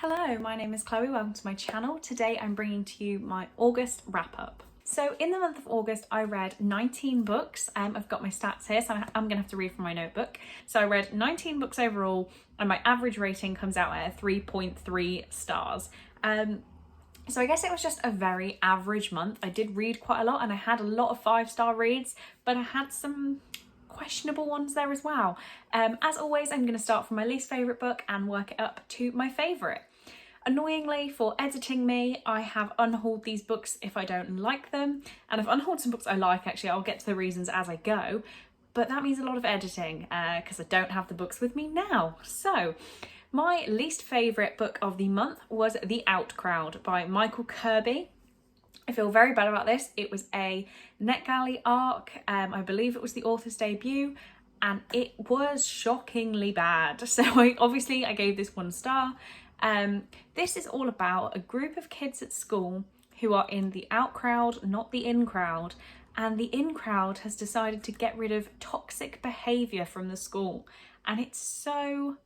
Hello, my name is Chloe, welcome to my channel. Today I'm bringing to you my August wrap up. So in the month of August I read 19 books. I've got my stats here, so I'm going to have to read from my notebook. So I read 19 books overall and my average rating comes out at 3.3 stars. So I guess it was just a very average month. I did read quite a lot and I had a lot of 5-star reads, but I had some questionable ones there as well. As always, I'm going to start from my least favourite book and work it up to my favourite. Annoyingly, for editing me, I have unhauled these books if I don't like them, and I've unhauled some books I like. Actually, I'll get to the reasons as I go, but that means a lot of editing because I don't have the books with me now. So my least favourite book of the month was The Outcrowd by Michael Kirby. I feel very bad about this. It was a NetGalley arc. I believe it was the author's debut and it was shockingly bad. So I gave this 1 star. This is all about a group of kids at school who are in the out crowd, not the in crowd. And the in crowd has decided to get rid of toxic behaviour from the school. And it's so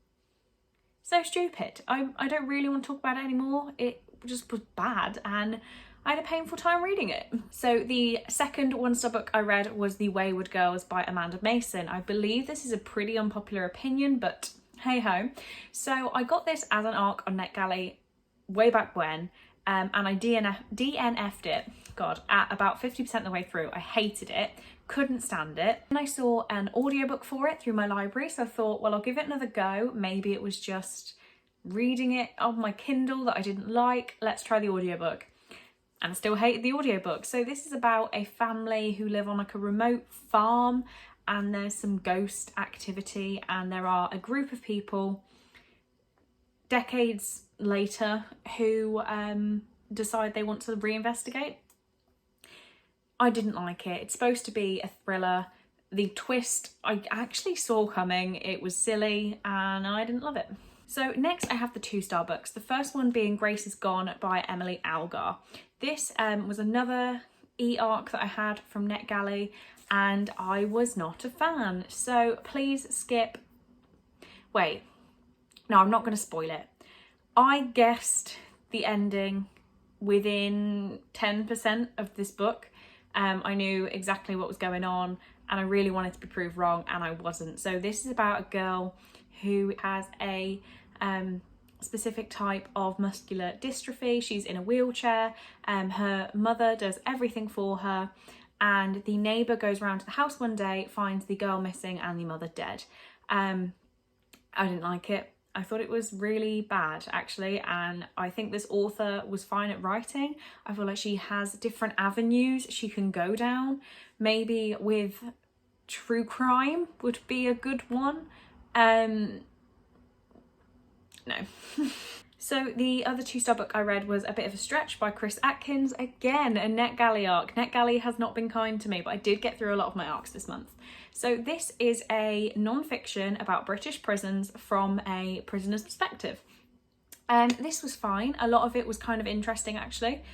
stupid. I don't really want to talk about it anymore. It just was bad and I had a painful time reading it. So the second 1-star book I read was The Wayward Girls by Amanda Mason. I believe this is a pretty unpopular opinion, but hey ho. So I got this as an arc on NetGalley way back when, and I DNF'd it, at about 50% of the way through. I hated it, couldn't stand it. And I saw an audiobook for it through my library, so I thought, well, I'll give it another go. Maybe it was just reading it on my Kindle that I didn't like. Let's try the audiobook. And I still hated the audiobook. So this is about a family who live on like a remote farm and there's some ghost activity and there are a group of people decades later who decide they want to reinvestigate. I didn't like it. It's supposed to be a thriller. The twist I actually saw coming. It was silly and I didn't love it. So next I have the 2-star books. The first one being Grace is Gone by Emily Algar. This was another e-arc that I had from NetGalley and I was not a fan. So please skip. Wait, no, I'm not going to spoil it. I guessed the ending within 10% of this book. I knew exactly what was going on and I really wanted to be proved wrong and I wasn't. So this is about a girl who has a specific type of muscular dystrophy. She's in a wheelchair. Her mother does everything for her and the neighbour goes around to the house one day, finds the girl missing and the mother dead. I didn't like it. I thought it was really bad actually, and I think this author was fine at writing. I feel like she has different avenues she can go down. Maybe with true crime would be a good one. No. So the other 2-star book I read was A Bit of a Stretch by Chris Atkins. Again, a NetGalley arc. NetGalley has not been kind to me, but I did get through a lot of my arcs this month. So this is a non-fiction about British prisons from a prisoner's perspective. This was fine. A lot of it was kind of interesting actually,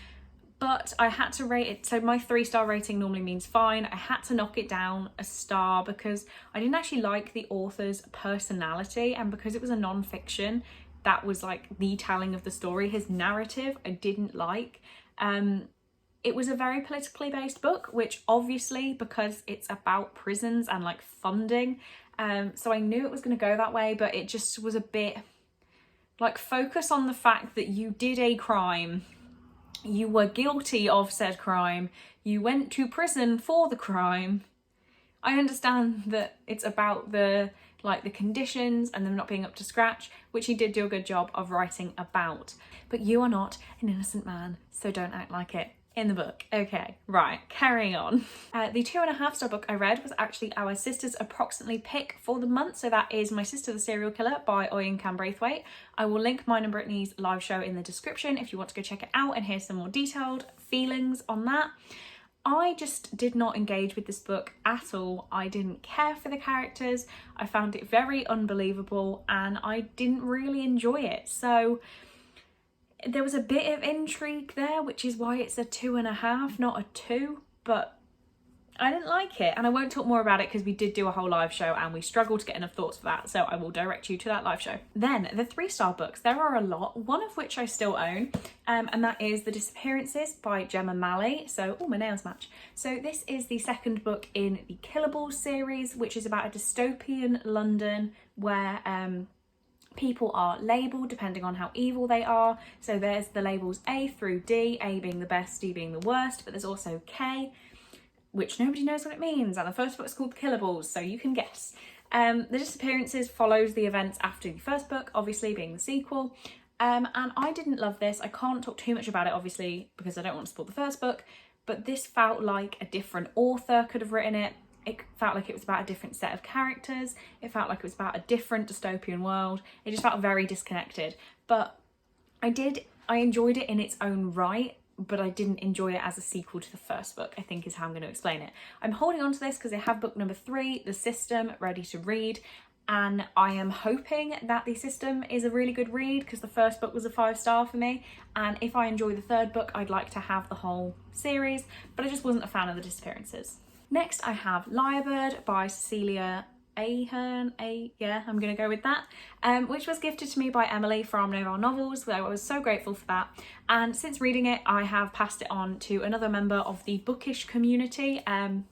but I had to rate it. So my 3-star rating normally means fine. I had to knock it down a star because I didn't actually like the author's personality, and because it was a non-fiction, that was like the telling of the story. His narrative I didn't like. It was a very politically based book, which obviously because it's about prisons and like funding, so I knew it was going to go that way, but it just was a bit like, focus on the fact that you did a crime, you were guilty of said crime, you went to prison for the crime. I understand that it's about the conditions and them not being up to scratch, which he did do a good job of writing about. But you are not an innocent man, so don't act like it in the book. Okay, right, carrying on. The 2.5-star book I read was actually our sister's approximately pick for the month. So that is My Sister the Serial Killer by Oyin Cam-Braithwaite. I will link mine and Brittany's live show in the description if you want to go check it out and hear some more detailed feelings on that. I just did not engage with this book at all. I didn't care for the characters. I found it very unbelievable and I didn't really enjoy it. So there was a bit of intrigue there, which is why it's a 2.5, not a 2, but I didn't like it, and I won't talk more about it because we did do a whole live show and we struggled to get enough thoughts for that, so I will direct you to that live show. Then the 3-star books, there are a lot, one of which I still own, and that is The Disappearances by Gemma Malley. So, oh, my nails match. So this is the second book in the Killables series, which is about a dystopian London where people are labelled depending on how evil they are. So there's the labels A through D, A being the best, D being the worst, but there's also K, which nobody knows what it means, and the first book is called Killables, so you can guess. The Disappearances follows the events after the first book, obviously being the sequel, and I didn't love this. I can't talk too much about it, obviously, because I don't want to spoil the first book, but this felt like a different author could have written it. It felt like it was about a different set of characters. It felt like it was about a different dystopian world. It just felt very disconnected, but I enjoyed it in its own right, but I didn't enjoy it as a sequel to the first book, I think is how I'm going to explain it. I'm holding on to this because I have book number 3, The System, ready to read, and I am hoping that The System is a really good read because the first book was a 5-star for me, and if I enjoy the third book, I'd like to have the whole series, but I just wasn't a fan of The Disappearances. Next, I have Lyrebird by Cecilia Ahern, yeah, I'm gonna go with that, which was gifted to me by Emily from Novel Novels, so I was so grateful for that. And since reading it, I have passed it on to another member of the bookish community. I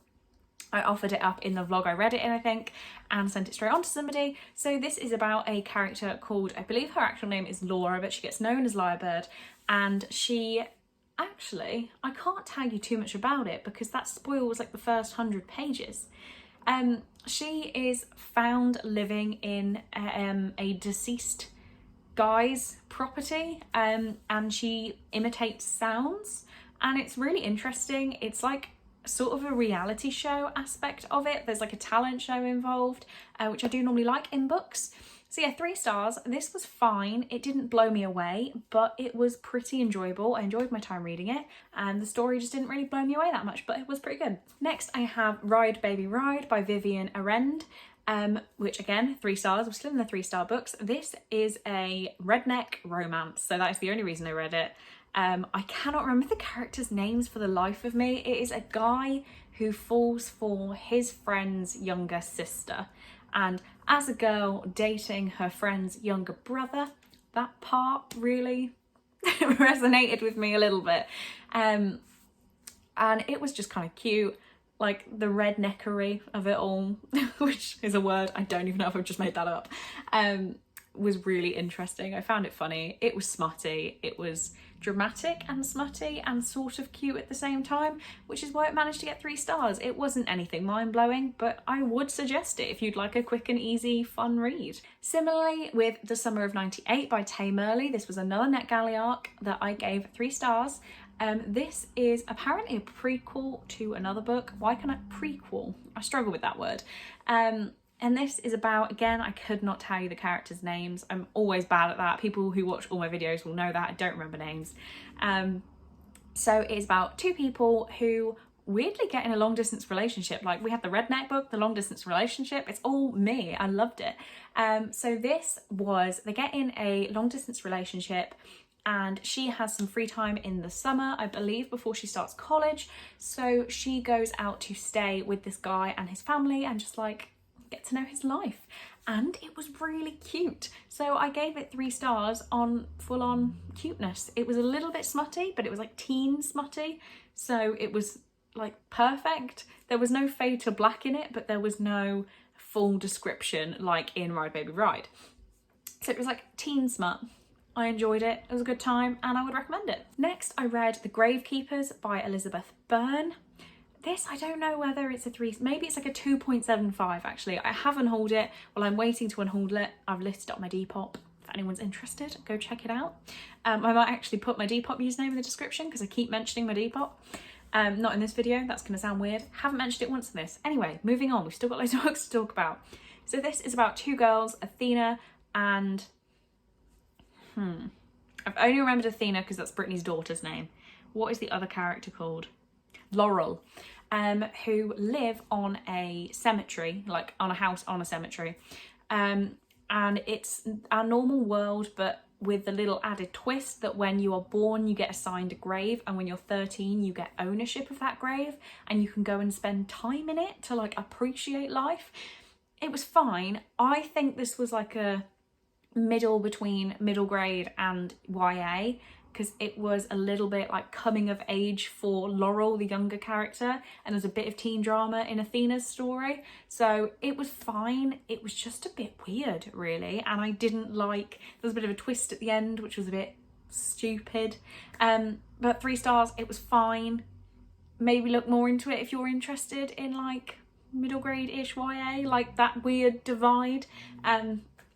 offered it up in the vlog I read it in, I think, and sent it straight on to somebody. So this is about a character called, I believe her actual name is Laura, but she gets known as Lyrebird, and she actually, I can't tell you too much about it because that spoils like the first 100 pages. She is found living in a deceased guy's property, and she imitates sounds, and it's really interesting. It's like sort of a reality show aspect of it. There's like a talent show involved, which I do normally like in books. So yeah, 3 stars. This was fine. It didn't blow me away, but it was pretty enjoyable. I enjoyed my time reading it, and the story just didn't really blow me away that much, but it was pretty good. Next, I have Ride Baby Ride by Vivian Arend, which again, 3 stars. We're still in the 3-star books. This is a redneck romance, so that is the only reason I read it. I cannot remember the characters' names for the life of me. It is a guy who falls for his friend's younger sister, and as a girl dating her friend's younger brother, that part really resonated with me a little bit. And it was just kind of cute, like the redneckery of it all, which is a word, I don't even know if I've just made that up, was really interesting. I found it funny. It was smutty. It was dramatic and smutty and sort of cute at the same time, which is why it managed to get 3 stars. It wasn't anything mind-blowing, but I would suggest it if you'd like a quick and easy fun read. Similarly, with The Summer of '98 by Tay Murley, this was another NetGalley arc that I gave 3 stars. This is apparently a prequel to another book. Why can I prequel? I struggle with that word. And this is about, again, I could not tell you the characters' names. I'm always bad at that. People who watch all my videos will know that. I don't remember names. So it's about 2 people who weirdly get in a long distance relationship. Like, we had the redneck book, the long distance relationship. It's all me. I loved it. So this was, they get in a long distance relationship, and she has some free time in the summer, I believe, before she starts college. So she goes out to stay with this guy and his family and just like get to know his life, and it was really cute. So I gave it 3 stars on full-on cuteness. It was a little bit smutty, but it was like teen smutty, so it was like perfect. There was no fade to black in it, but there was no full description like in Ride Baby Ride. So it was like teen smut. I enjoyed it. It was a good time, and I would recommend it. Next, I read The Gravekeepers by Elizabeth Byrne. This, I don't know whether it's a 3, maybe it's like a 2.75 actually. I have unhauled it. Well, I'm waiting to unhaul it. I've listed up my Depop. If anyone's interested, go check it out. I might actually put my Depop username in the description because I keep mentioning my Depop. Not in this video, that's going to sound weird. Haven't mentioned it once in this. Anyway, moving on. We've still got loads of books to talk about. So this is about 2 girls, Athena and... I've only remembered Athena because that's Brittany's daughter's name. What is the other character called? Laurel. Who live on a cemetery, like on a house on a cemetery. And it's our normal world, but with the little added twist that when you are born you get assigned a grave, and when you're 13 you get ownership of that grave and you can go and spend time in it to like appreciate life. It was fine. I think this was like a middle between middle grade and YA, because it was a little bit like coming of age for Laurel, the younger character, and there's a bit of teen drama in Athena's story. So it was fine. It was just a bit weird, really, and I didn't like, there was a bit of a twist at the end which was a bit stupid, but 3 stars. It was fine. Maybe look more into it if you're interested in like middle grade-ish YA, like that weird divide.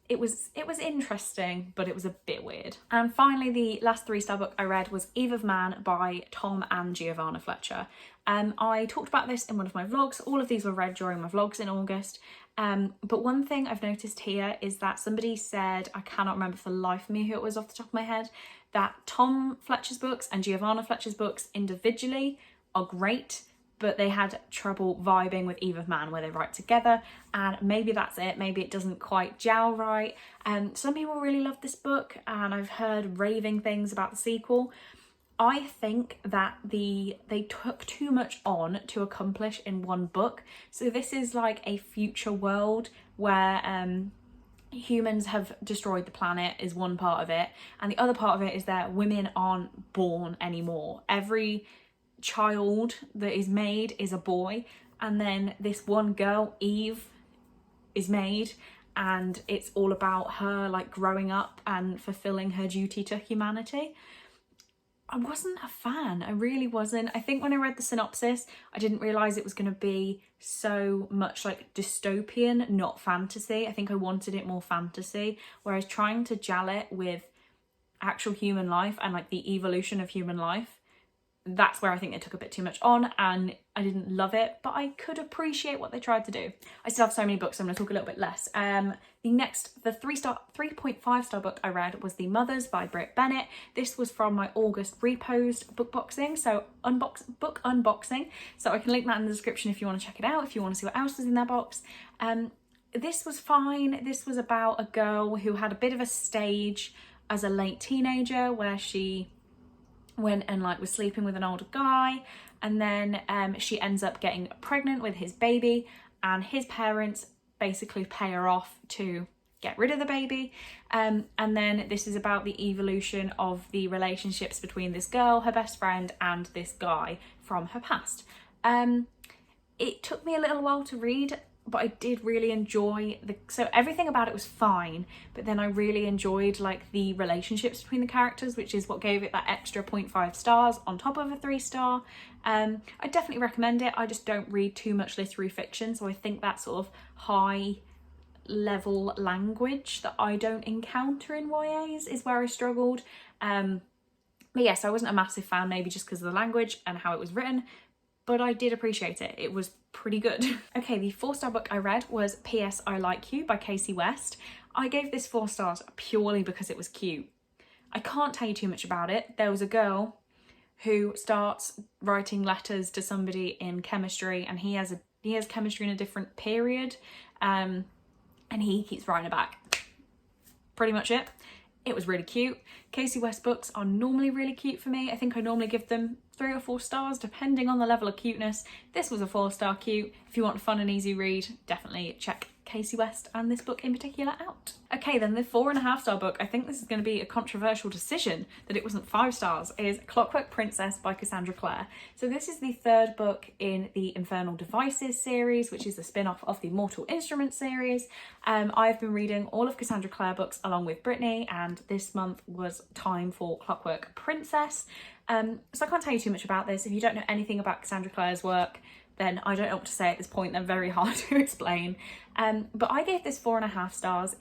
It was interesting, but it was a bit weird. And finally, the last 3-star book I read was Eve of Man by Tom and Giovanna Fletcher. I talked about this in one of my vlogs. All of these were read during my vlogs in August. But one thing I've noticed here is that somebody said, I cannot remember for the life of me who it was off the top of my head, that Tom Fletcher's books and Giovanna Fletcher's books individually are great, but they had trouble vibing with Eve of Man where they write together, and maybe that's it. Maybe it doesn't quite gel right. Some people really love this book, and I've heard raving things about the sequel. I think that they took too much on to accomplish in one book. So this is like a future world where humans have destroyed the planet is one part of it, and the other part of it is that women aren't born anymore. Every child that is made is a boy, and then this one girl, Eve, is made, and it's all about her like growing up and fulfilling her duty to humanity. I wasn't a fan. I really wasn't. I think when I read the synopsis, I didn't realise it was going to be so much like dystopian, not fantasy. I think I wanted it more fantasy, whereas trying to gel it with actual human life and like the evolution of human life, that's where I think it took a bit too much on, and I didn't love it, but I could appreciate what they tried to do. I still have so many books, so I'm going to talk a little bit less. The 3.5 star book I read was The Mothers by Britt Bennett. This was from my August reposed book boxing, so book unboxing. So I can link that in the description if you want to check it out, if you want to see what else is in that box. This was fine. This was about a girl who had a bit of a stage as a late teenager where she went and like was sleeping with an older guy, and then she ends up getting pregnant with his baby, and his parents basically pay her off to get rid of the baby, and then this is about the evolution of the relationships between this girl, her best friend, and this guy from her past. It took me a little while to read, but I did really enjoy so everything about it was fine, but then I really enjoyed like the relationships between the characters, which is what gave it that extra 0.5 stars on top of a 3-star. I definitely recommend it. I just don't read too much literary fiction, so I think that sort of high level language that I don't encounter in YAs is where I struggled. But yes, I wasn't a massive fan, maybe just because of the language and how it was written, but I did appreciate it. It was pretty good. Okay, the 4-star book I read was P.S. I Like You by Casey West. I gave this 4 stars purely because it was cute. I can't tell you too much about it. There was a girl who starts writing letters to somebody in chemistry, and he has chemistry in a different period, and he keeps writing it back. Pretty much it. It was really cute. Casey West books are normally really cute for me. I think I normally give them 3 or 4 stars depending on the level of cuteness. This was a 4-star cute. If you want a fun and easy read, definitely check Casey West and this book in particular out. Okay, then the 4.5-star book, I think this is going to be a controversial decision that it wasn't 5 stars, is Clockwork Princess by Cassandra Clare. So this is the 3rd book in the Infernal Devices series, which is the spin-off of the Mortal Instruments series. I've been reading all of Cassandra Clare books along with Brittany, and this month was time for Clockwork Princess. So I can't tell you too much about this. If you don't know anything about Cassandra Clare's work, then I don't know what to say at this point. They're very hard to explain. But I gave this 4.5 stars.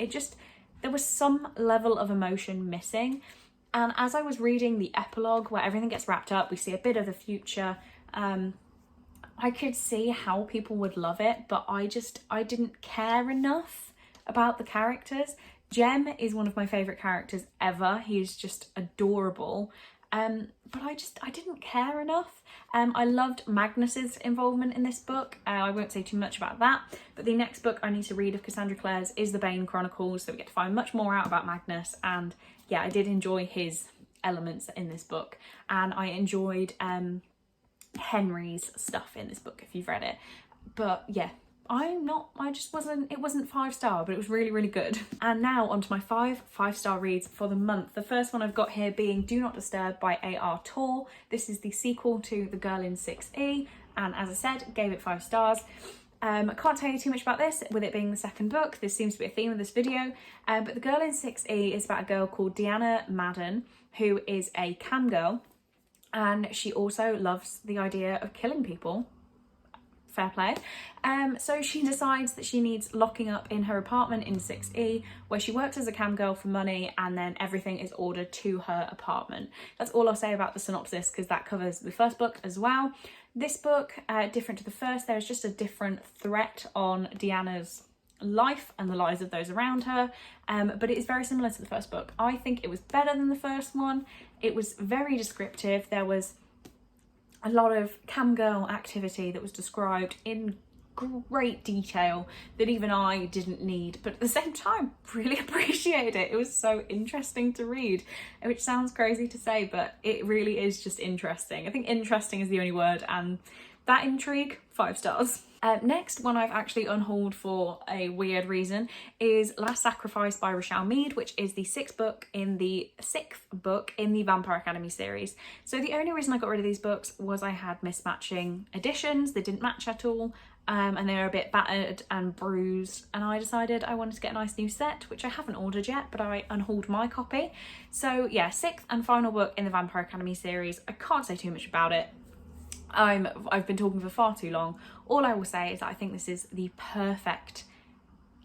There was some level of emotion missing. And as I was reading the epilogue where everything gets wrapped up, we see a bit of the future. I could see how people would love it, but I didn't care enough about the characters. Jem is one of my favourite characters ever. He's just adorable. But I didn't care enough. I loved Magnus's involvement in this book. I won't say too much about that, but the next book I need to read of Cassandra Clare's is The Bane Chronicles, so we get to find much more out about Magnus, and yeah, I did enjoy his elements in this book, and I enjoyed Henry's stuff in this book if you've read it. But yeah, it wasn't 5-star, but it was really, really good. And now onto my 5-star reads for the month. The first one I've got here being Do Not Disturb by A.R. Torr. This is the sequel to The Girl in 6E, and as I said, gave it 5 stars. I can't tell you too much about this, with it being the second book. This seems to be a theme of this video. But The Girl in 6E is about a girl called Deanna Madden, who is a cam girl, and she also loves the idea of killing people. Fair play. So she decides that she needs locking up in her apartment in 6E, where she works as a cam girl for money, and then everything is ordered to her apartment. That's all I'll say about the synopsis, because that covers the first book as well. This book, different to the first, there's just a different threat on Deanna's life and the lives of those around her, but it is very similar to the first book. I think it was better than the first one. It was very descriptive. There was a lot of cam girl activity that was described in great detail that even I didn't need, but at the same time really appreciated it. It was so interesting to read, which sounds crazy to say, but it really is just interesting. I think interesting is the only word, and that intrigue, 5 stars. Next one I've actually unhauled for a weird reason is Last Sacrifice by Rochelle Mead, which is the 6th book in the Vampire Academy series. So the only reason I got rid of these books was I had mismatching editions. They didn't match at all, and they were a bit battered and bruised, and I decided I wanted to get a nice new set, which I haven't ordered yet, but I unhauled my copy. So yeah, 6th and final book in the Vampire Academy series. I can't say too much about it. I've been talking for far too long. All I will say is that I think this is the perfect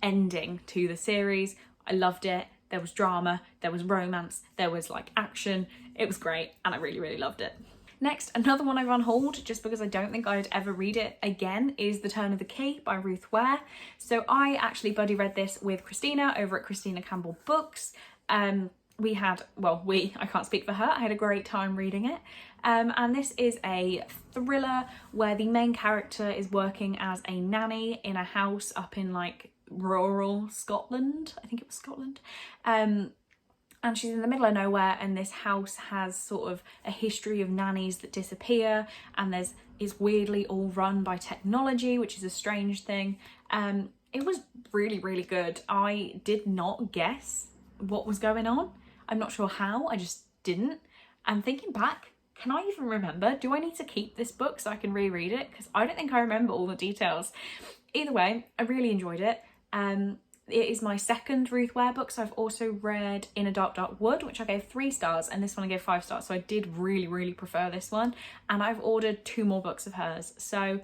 ending to the series. I loved it. There was drama, there was romance, there was like action. It was great, and I really, really loved it. Next, another one I've unhauled just because I don't think I'd ever read it again is The Turn of the Key by Ruth Ware. So I actually buddy read this with Christina over at Christina Campbell Books. I can't speak for her. I had a great time reading it. And this is a thriller where the main character is working as a nanny in a house up in like rural Scotland. I think it was Scotland. And she's in the middle of nowhere, and this house has sort of a history of nannies that disappear, and it's weirdly all run by technology, which is a strange thing. It was really, really good. I did not guess what was going on. I'm not sure how, I just didn't. And thinking back, can I even remember? Do I need to keep this book so I can reread it? Because I don't think I remember all the details. Either way, I really enjoyed it. It is my second Ruth Ware book, so I've also read In a Dark, Dark Wood, which I gave 3 stars, and this one I gave 5 stars, so I did really, really prefer this one. And I've ordered 2 more books of hers, so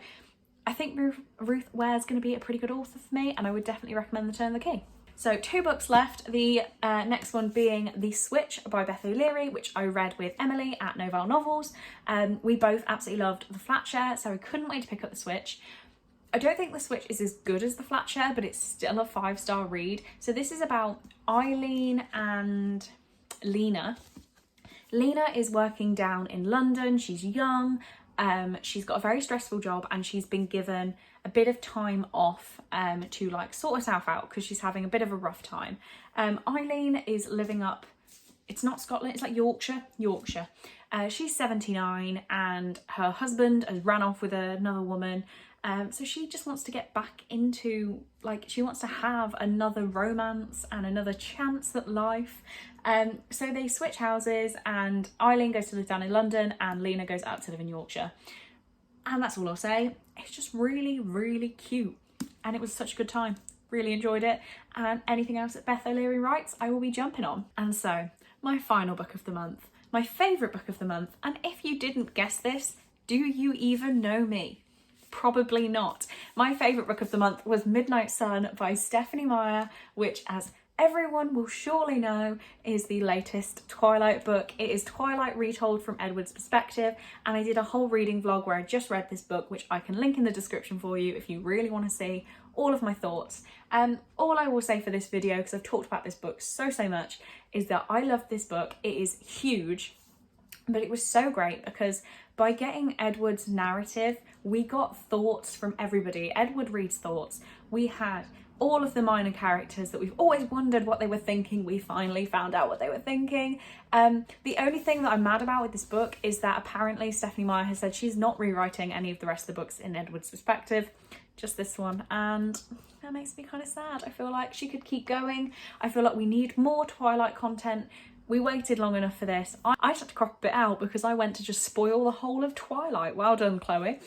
I think Ruth Ware's going to be a pretty good author for me, and I would definitely recommend The Turn of the Key. So 2 books left, the next one being The Switch by Beth O'Leary, which I read with Emily at Novelle Novels. We both absolutely loved The Flatshare, so I couldn't wait to pick up The Switch. I don't think The Switch is as good as The Flatshare, but it's still a 5-star read. So this is about Eileen and Lena. Lena is working down in London. She's young. She's got a very stressful job, and she's been given a bit of time off to like sort herself out because she's having a bit of a rough time. Eileen is living up, it's not Scotland, it's like Yorkshire. She's 79, and her husband has ran off with another woman. So she just wants to get back into, like, she wants to have another romance and another chance at life. So they switch houses, and Eileen goes to live down in London and Lena goes out to live in Yorkshire. And that's all I'll say. It's just really, really cute. And it was such a good time. Really enjoyed it. And anything else that Beth O'Leary writes, I will be jumping on. And so, my final book of the month. My favourite book of the month. And if you didn't guess this, do you even know me? Probably not. My favourite book of the month was Midnight Sun by Stephanie Meyer, which, as everyone will surely know, is the latest Twilight book. It is Twilight retold from Edward's perspective, and I did a whole reading vlog where I just read this book, which I can link in the description for you if you really want to see all of my thoughts. All I will say for this video, because I've talked about this book so much, is that I love this book. It is huge, but it was so great because by getting Edward's narrative, we got thoughts from everybody. Edward reads thoughts. We had all of the minor characters that we've always wondered what they were thinking, we finally found out what they were thinking. The only thing that I'm mad about with this book is that apparently Stephanie Meyer has said she's not rewriting any of the rest of the books in Edward's perspective, just this one, and that makes me kind of sad. I feel like she could keep going. I feel like we need more Twilight content. We waited long enough for this. I just had to crop a bit out because I went to just spoil the whole of Twilight. Well done, Chloe.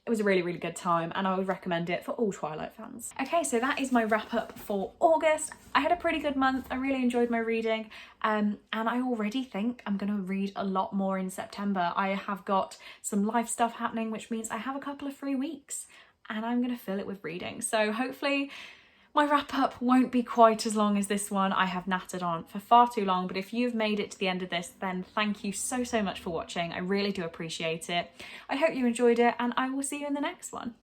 It was a really, really good time and I would recommend it for all Twilight fans. Okay, so that is my wrap up for August. I had a pretty good month. I really enjoyed my reading and I already think I'm gonna read a lot more in September. I have got some life stuff happening, which means I have a couple of free weeks and I'm gonna fill it with reading. So hopefully my wrap up won't be quite as long as this one. I have nattered on for far too long, but if you've made it to the end of this, then thank you so, so much for watching. I really do appreciate it. I hope you enjoyed it and I will see you in the next one.